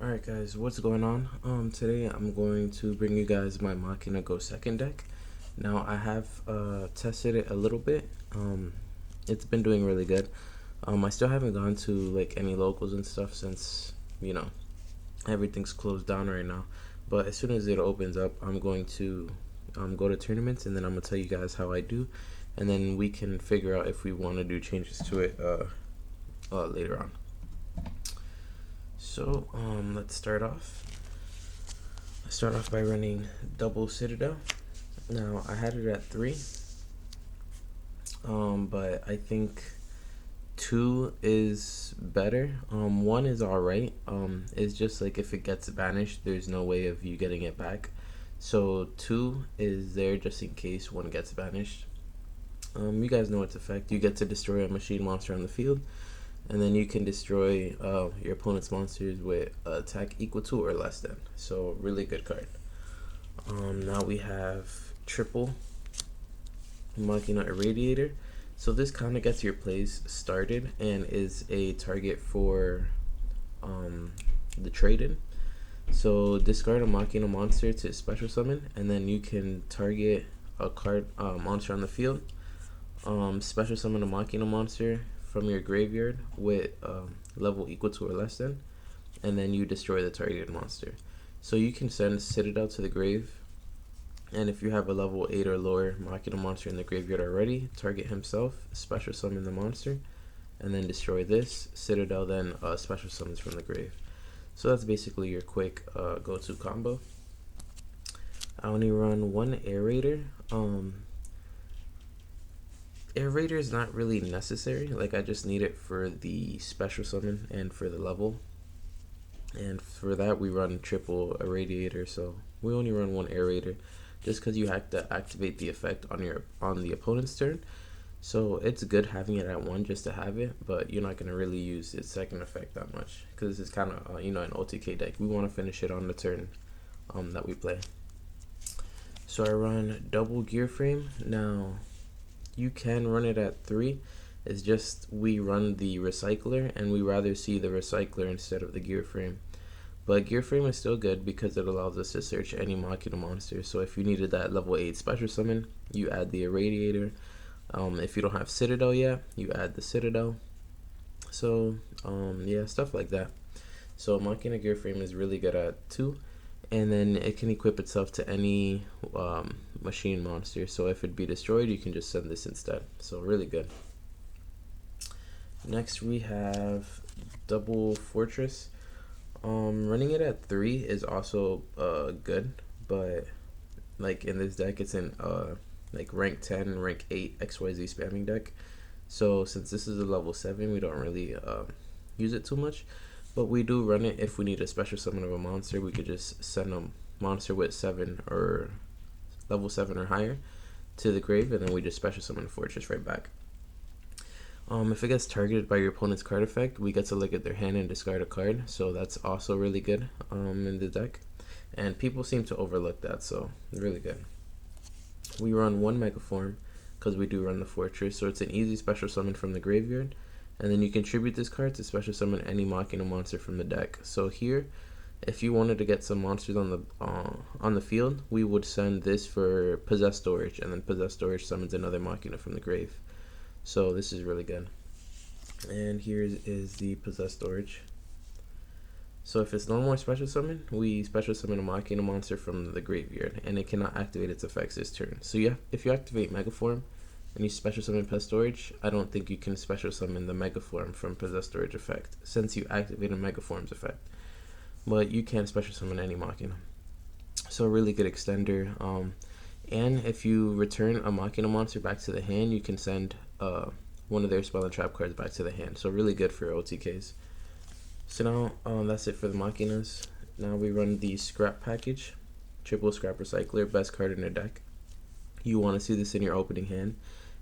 Alright guys, what's going on? Today I'm going to bring you guys my Machina Go second deck. Now I have tested it a little bit. It's been doing really good. I still haven't gone to like any locals and stuff since, everything's closed down right now. But as soon as it opens up, I'm going to go to tournaments, and then I'm going to tell you guys how I do. And then we can figure out if we want to do changes to it later on. So let's start off. I start off by running double Citadel. Now I had it at 3, but I think 2 is better. 1 is alright. It's just like if it gets banished, there's no way of you getting it back. So 2 is there just in case 1 gets banished. You guys know its effect. You get to destroy a machine monster on the field, and then you can destroy your opponent's monsters with attack equal to or less than. So really good card. Now we have triple Machina Irradiator. So this kind of gets your plays started and is a target for the trade-in. So discard a Machina monster to special summon, and then you can target a card monster on the field. Special summon a Machina monster from your graveyard with level equal to or less than, and then you destroy the targeted monster. So you can send Citadel to the grave, and if you have a level 8 or lower Machina monster in the graveyard already, target himself, special summon the monster, and then destroy this. Citadel then special summons from the grave. So that's basically your quick go-to combo. I only run one Aerator. Aerator is not really necessary. Like, I just need it for the special summon and for the level. And for that, we run triple Irradiator. So we only run one Aerator, just because you have to activate the effect on the opponent's turn. So it's good having it at 1 just to have it, but you're not gonna really use its second effect that much because this is kind of an OTK deck. We want to finish it on the turn that we play. So I run double Gearframe. Now you can run it at 3. It's just we run the recycler, and we rather see the recycler instead of the Gearframe. But Gearframe is still good because it allows us to search any Machina monster. So if you needed that level 8 special summon, you add the Irradiator. If you don't have Citadel yet, you add the Citadel. So yeah, stuff like that. So Machina Gearframe is really good at 2. And then it can equip itself to any machine monster. So if it be destroyed, you can just send this instead. So really good. Next we have double Fortress. Running it at 3 is also good, but like in this deck, it's in like rank 10, rank 8 XYZ spamming deck. So since this is a level 7, we don't really use it too much. But we do run it if we need a special summon of a monster. We could just send a monster with 7 or level 7 or higher to the grave, and then we just special summon a Fortress right back. If it gets targeted by your opponent's card effect, we get to look at their hand and discard a card. So that's also really good in the deck. And people seem to overlook that, so really good. We run one Mega Form because we do run the Fortress. So it's an easy special summon from the graveyard. And then you contribute this card to special summon any Machina monster from the deck. So here, if you wanted to get some monsters on the field, we would send this for Possess Storage, and then Possess Storage summons another Machina from the grave. So this is really good. And here is the Possess Storage. So if it's normal or special summon, we special summon a Machina monster from the graveyard, and it cannot activate its effects this turn. So if you activate Mega Form and you special summon Possess Storage, I don't think you can special summon the Mega Form from Possess Storage effect, since you activated Mega Form's effect. But you can special summon any Machina. So a really good extender. And if you return a Machina monster back to the hand, you can send one of their spell and trap cards back to the hand. So really good for OTKs. So now that's it for the Machinas. Now we run the Scrap package. Triple Scrap Recycler, best card in the deck. You want to see this in your opening hand,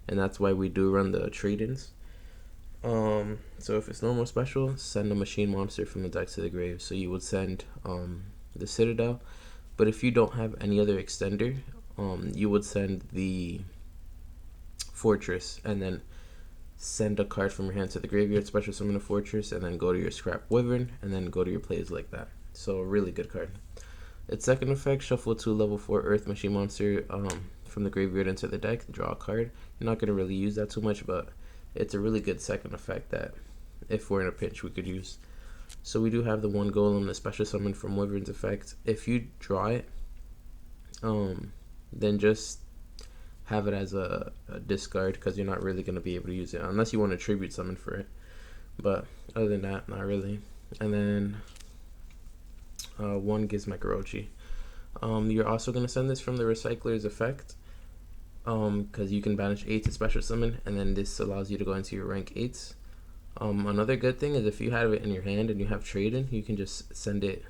and that's why we do run the trade-ins. So if it's normal special, send a machine monster from the deck to the grave. So you would send the Citadel, but if you don't have any other extender, you would send the Fortress, and then send a card from your hand to the graveyard, special summon a Fortress, and then go to your Scrap Wyvern, and then go to your plays like that. So really good card. Its second effect, shuffle 2 level 4 Earth Machine Monster from the graveyard into the deck, draw a card. You're not going to really use that too much, but it's a really good second effect that if we're in a pinch we could use. So we do have the one golem, the special summon from Wyvern's effect. If you draw it, then just have it as a discard, because you're not really going to be able to use it unless you want to tribute summon for it. But other than that, not really. And then one Gizmakorochi. You're also going to send this from the Recycler's effect, because you can banish 8 to special summon, and then this allows you to go into your rank 8s. Another good thing is if you have it in your hand and you have trade-in, you can just send it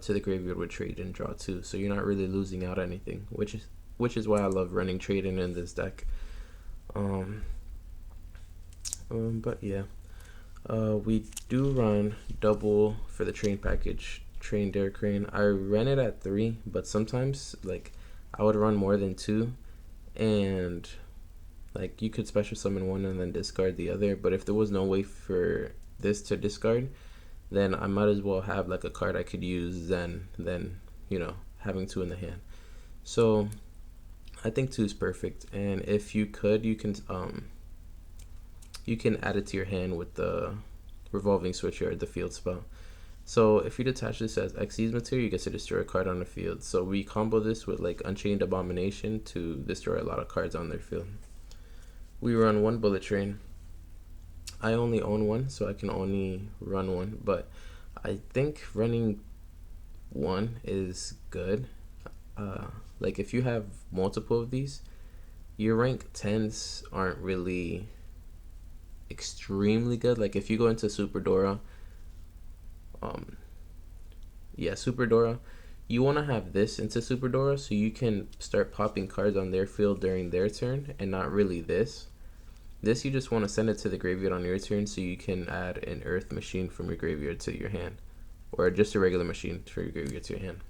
to the graveyard with trade-in, draw 2, so you're not really losing out anything, which is why I love running trade-in in this deck. But yeah, we do run double for the train package, train Gearframe. I ran it at 3, but sometimes like I would run more than 2, and like you could special summon one and then discard the other. But if there was no way for this to discard, then I might as well have like a card I could use than you know, having 2 in the hand. So I think 2 is perfect, and if you could, you can add it to your hand with the revolving switchyard, the field spell. So if you detach this as Xyz material, you get to destroy a card on the field. So we combo this with like Unchained Abomination to destroy a lot of cards on their field. We run one bullet train. I only own one, so I can only run one, but I think running one is good. Like if you have multiple of these, your rank 10s aren't really extremely good. Like if you go into Super Dora, Super Dora, you want to have this into Super Dora so you can start popping cards on their field during their turn, and not really this. This you just want to send it to the graveyard on your turn so you can add an Earth Machine from your graveyard to your hand, or just a regular machine for your graveyard to your hand.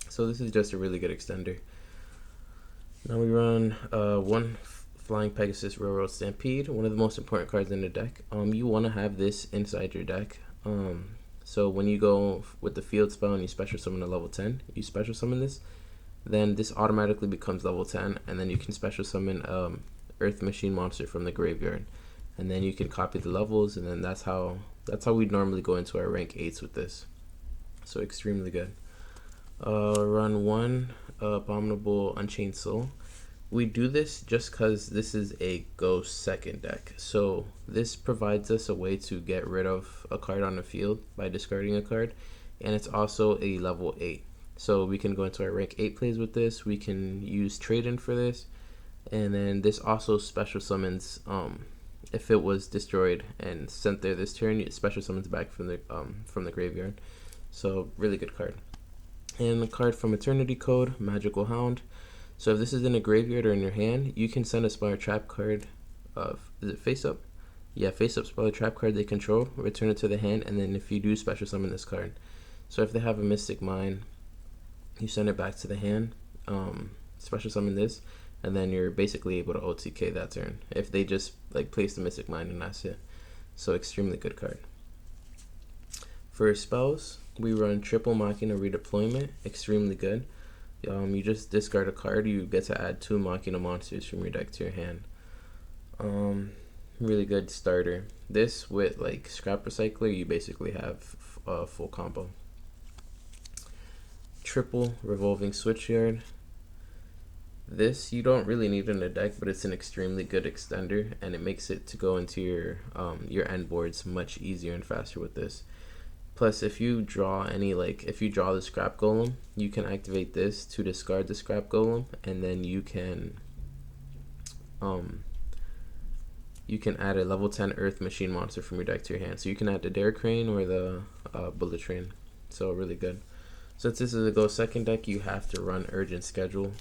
So this is just a really good extender. Now we run one Flying Pegasus Railroad Stampede, one of the most important cards in the deck. You want to have this inside your deck. So when you go with the field spell and you special summon a level 10, you special summon this, then this automatically becomes level 10, and then you can special summon Earth Machine Monster from the graveyard, and then you can copy the levels, and then that's how we normally go into our rank 8s with this. So extremely good. Run one Abominable Unchained Soul. We do this just because this is a ghost second deck, so this provides us a way to get rid of a card on the field by discarding a card, and it's also a level 8, so we can go into our rank 8 plays with this. We can use trade-in for this, and then this also special summons if it was destroyed and sent there this turn, it special summons back from the graveyard. So really good card. And a card from Eternity Code, Magical Hound. So if this is in a graveyard or in your hand, you can send a Spire Trap card. Is it face up? Yeah, face up Spire Trap card they control, return it to the hand, and then if you do, special summon this card. So if they have a Mystic Mine, you send it back to the hand, special summon this, and then you're basically able to OTK that turn. If they just like place the Mystic Mine, and that's it. So extremely good card. For spells, we run triple Machina Redeployment, extremely good. You just discard a card, you get to add 2 Machina monsters from your deck to your hand. Really good starter. This with like Scrap Recycler, you basically have a full combo. Triple Revolving Switchyard. This you don't really need in the deck, but it's an extremely good extender, and it makes it to go into your end boards much easier and faster with this. Plus, if you draw the Scrap Golem, you can activate this to discard the Scrap Golem, and then you can add a level 10 Earth Machine Monster from your deck to your hand. So you can add the Gearframe or the Bullet Train. So really good. Since this is a go second deck, you have to run Urgent Schedule.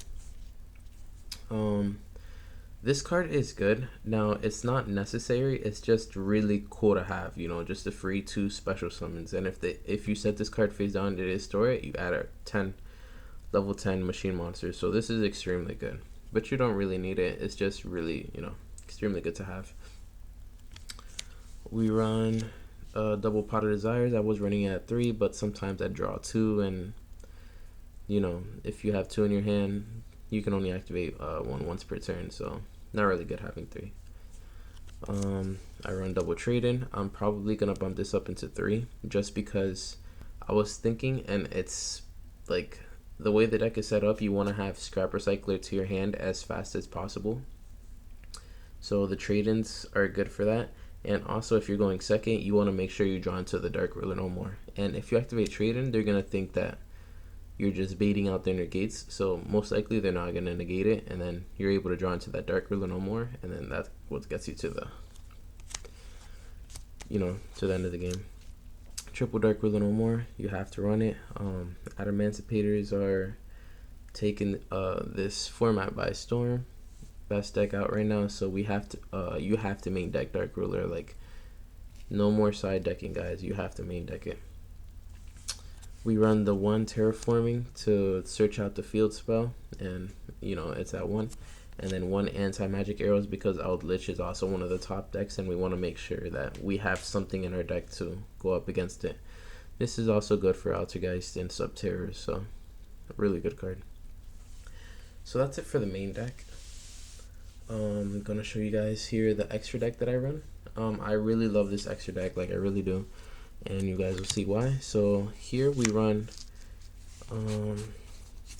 This card is good. Now, it's not necessary, it's just really cool to have, you know, just a free 2 special summons. And if you set this card face down and it is store it, you add a level 10 machine monster. So this is extremely good, but you don't really need it. It's just really, you know, extremely good to have. We run double pot of desires. I was running it at 3, but sometimes I draw 2, and you know, if you have 2 in your hand, you can only activate one once per turn, so not really good having 3. I run double trade-in. I'm probably gonna bump this up into 3 just because I was thinking, and it's like the way the deck is set up, you want to have Scrap Recycler to your hand as fast as possible. So the trade-ins are good for that. And also, if you're going second, you want to make sure you draw into the Dark Ruler no more. And if you activate trade-in, they're gonna think that you're just baiting out their negates. So most likely they're not gonna negate it, and then you're able to draw into that Dark Ruler no more, and then that's what gets you to the, you know, to the end of the game. Triple Dark Ruler no more. You have to run it. Adamanticators are taking this format by storm. Best deck out right now. So we have to. You have to main deck Dark Ruler. Like, no more side decking, guys. You have to main deck it. We run the 1 terraforming to search out the field spell, and you know it's at 1. And then 1 anti-magic arrows because Outlich is also one of the top decks, and we want to make sure that we have something in our deck to go up against it. This is also good for Altergeist and Subterrors, so a really good card. So that's it for the main deck. I'm gonna show you guys here the extra deck that I run. I really love this extra deck, like I really do, and you guys will see why. So here we run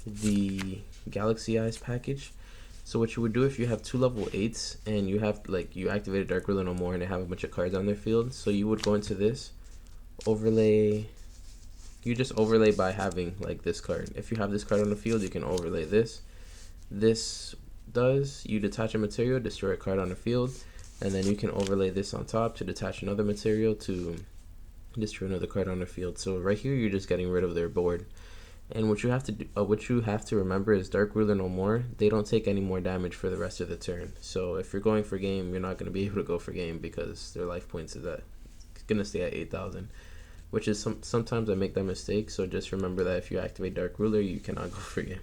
the Galaxy Eyes package. So what you would do if you have 2 level 8s and you have, like, you activated Dark Ruler no more and they have a bunch of cards on their field, so you would go into this, overlay, you just overlay by having like this card. If you have this card on the field, you can overlay this. This does, you detach a material, destroy a card on the field, and then you can overlay this on top to detach another material to destroy another card on the field. So right here, you're just getting rid of their board. And what you have to do, what you have to remember is Dark Ruler no more. They don't take any more damage for the rest of the turn. So if you're going for game, you're not going to be able to go for game because their life points is going to stay at 8,000, which is sometimes I make that mistake. So just remember that if you activate Dark Ruler, you cannot go for game.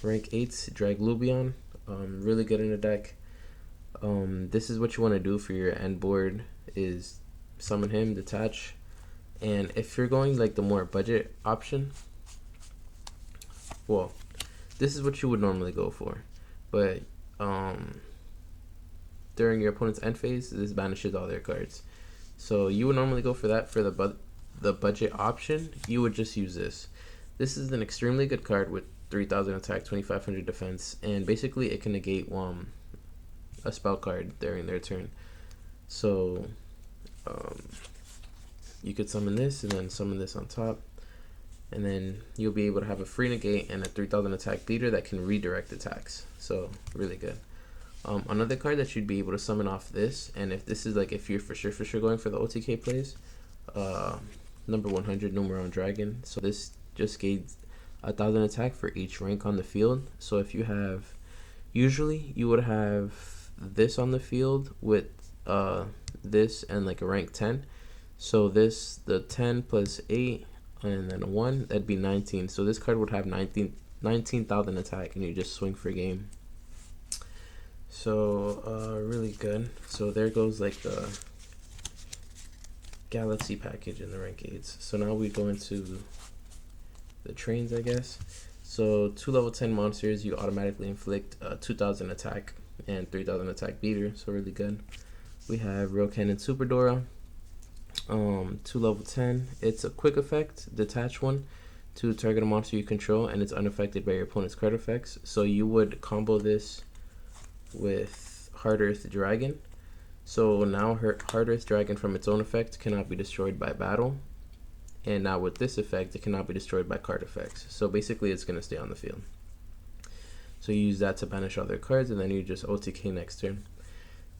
Rank 8, Drag Lubion, really good in the deck. This is what you want to do for your end board is summon him, detach. And if you're going like the more budget option, well, this is what you would normally go for. But during your opponent's end phase, this banishes all their cards. So you would normally go for that. For the budget option, you would just use this. This is an extremely good card with 3,000 attack, 2,500 defense, and basically it can negate a spell card during their turn. So you could summon this and then summon this on top, and then you'll be able to have a free negate and a 3,000 attack leader that can redirect attacks. So really good. Another card that you'd be able to summon off this, and if this is like if you're for sure going for the OTK plays, number 100 Numeron Dragon. So this just gains 1,000 attack for each rank on the field. So if you have, usually you would have this on the field with this and like a rank 10. So this, the 10 plus 8 and then a 1, that'd be 19. So this card would have 19,000 attack, and you just swing for game. So really good. So there goes like the Galaxy package in the rank 8s. So now we go into the trains, I guess. So 2 level 10 monsters, you automatically inflict 2,000 attack and 3,000 attack beater. So really good. We have Real Cannon Super Dora. 2 level 10. It's a quick effect, detach one to target a monster you control, and it's unaffected by your opponent's card effects. So you would combo this with Hard Earth Dragon. So now her Hard Earth Dragon from its own effect cannot be destroyed by battle, and now with this effect it cannot be destroyed by card effects. So basically it's going to stay on the field. So you use that to banish other cards, and then you just OTK next turn.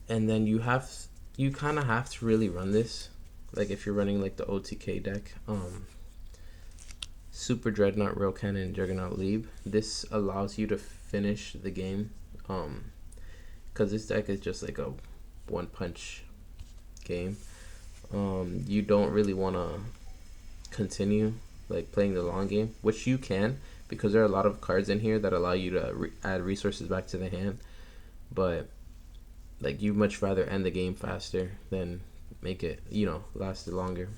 And then you kind of have to really run this, like if you're running like the OTK deck. Super Dreadnought, Real Cannon, Juggernaut Leap. This allows you to finish the game, because this deck is just like a one punch game. You don't really want to continue like playing the long game, which you can, because there are a lot of cards in here that allow you to add resources back to the hand. But like you much rather end the game faster than make it, you know, last longer.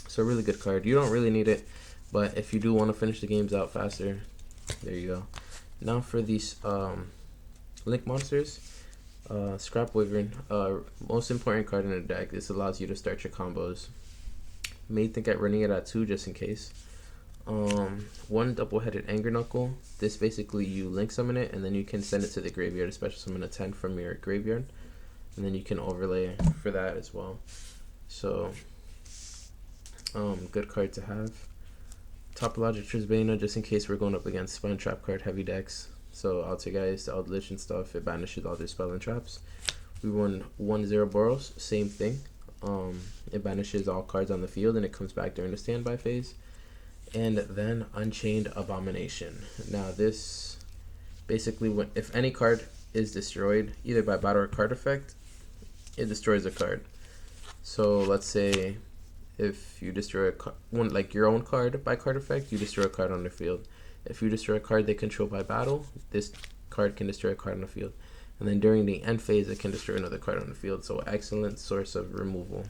So really good card. You don't really need it, but if you do want to finish the games out faster, there you go. Now for these Link monsters, Scrap Wyvern, most important card in the deck. This allows you to start your combos. May think at running it at 2 just in case. One double-headed Anger Knuckle. This basically you link summon it and then you can send it to the graveyard, a special summon a 10 from your graveyard, and then you can overlay for that as well. So good card to have. Topologic Trisbane, just in case we're going up against spell and trap card heavy decks. So Altergeist, Eldritch and stuff, it banishes all their spell and traps. We run 1-0 Boros, same thing. It banishes all cards on the field and it comes back during the standby phase. And then Unchained Abomination. Now this basically, if any card is destroyed either by battle or card effect, it destroys a card. So let's say if you destroy one, like your own card by card effect, you destroy a card on the field. If you destroy a card they control by battle, this card can destroy a card on the field. And then during the end phase, it can destroy another card on the field. So excellent source of removal.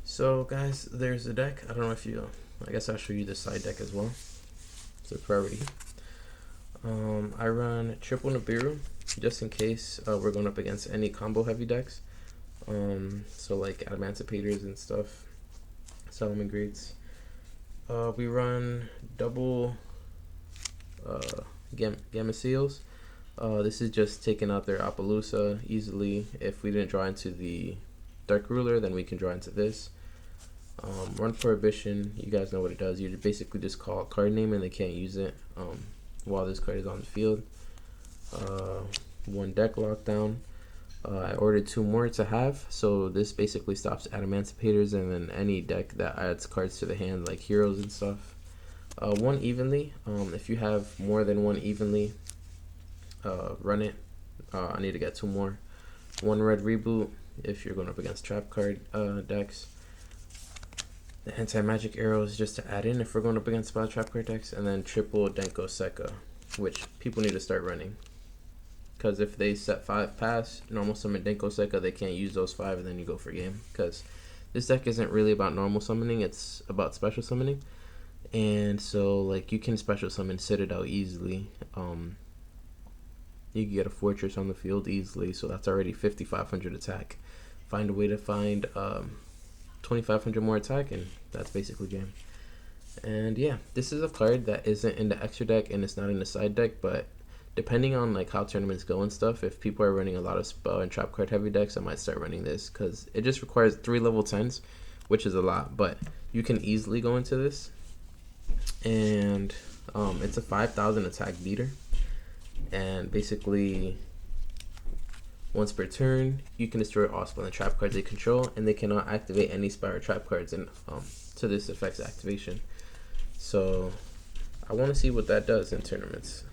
So guys, there's the deck. I don't know if you, I guess I'll show you the side deck as well. It's a priority. I run triple Nibiru just in case we're going up against any combo heavy decks. So like Adamantimators and stuff, Salamangreats. We run double Gamma Seals. This is just taking out their Appaloosa easily. If we didn't draw into the Dark Ruler, then we can draw into this. Run Prohibition, you guys know what it does. You basically just call a card name and they can't use it while this card is on the field. One deck lockdown. I ordered 2 more to have, so this basically stops Adamantimators and then any deck that adds cards to the hand like heroes and stuff. 1 evenly, if you have more than 1 evenly, run it. I need to get 2 more. 1 red reboot if you're going up against trap card decks. The anti-magic arrows just to add in if we're going up against spell trap card decks, and then triple Denko Sekka, which people need to start running. Because if they set 5 pass, normal summon Denko Sekka, they can't use those 5 and then you go for game. Because this deck isn't really about normal summoning, it's about special summoning. And so like you can special summon Citadel easily. You can get a fortress on the field easily, so that's already 5,500 attack. Find a way to find 2,500 more attack, and that's basically game. And yeah, this is a card that isn't in the extra deck and it's not in the side deck, but depending on like how tournaments go and stuff, if people are running a lot of spell and trap card heavy decks, I might start running this because it just requires 3 level 10s, which is a lot, but you can easily go into this. And it's a 5,000 attack beater, and basically once per turn you can destroy all spell and trap cards they control, and they cannot activate any spell or trap cards and to this effect's activation. So I want to see what that does in tournaments.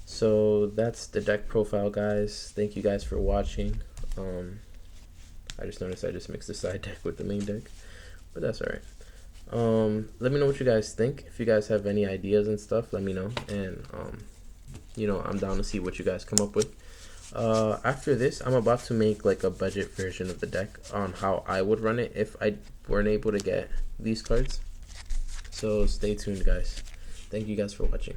So that's the deck profile, guys. Thank you guys for watching. I just noticed I just mixed the side deck with the main deck, but that's alright. Let me know what you guys think. If you guys have any ideas and stuff, let me know, and you know, I'm down to see what you guys come up with. After this, I'm about to make like a budget version of the deck on how I would run it if I weren't able to get these cards. So stay tuned, guys. Thank you guys for watching.